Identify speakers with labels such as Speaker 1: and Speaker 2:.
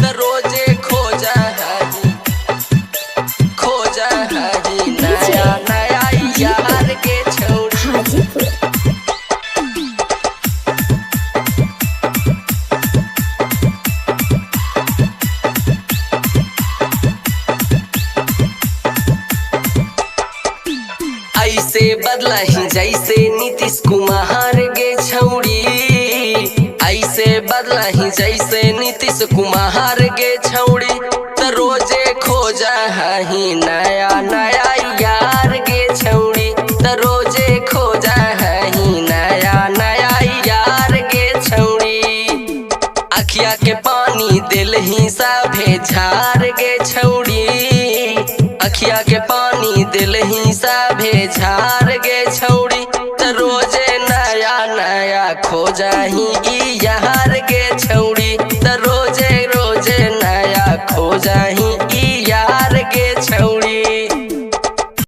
Speaker 1: त रोजे खोजा हरी नया नया यार के छौड़ी। ऐसे बदला ही जैसे नीतीश कुमार गे छौड़ी, ऐसे बदला ही जैसे नीतीश कुमार गे छौड़ी। त रोजे खोजा ही नया नया यार गे छौड़ी, त रोजे खोजा ही नया नया यार गे छौड़ी। अखिया के पानी दिल ही सभे झार गे छौड़ी, अखिया के पानी दिल ही सभे झार गे छौड़ी। त रोजे नया नया खोजा ही यार गे छौड़ी, त रोजे रोजे नया खोजा ही यार गे छौड़ी।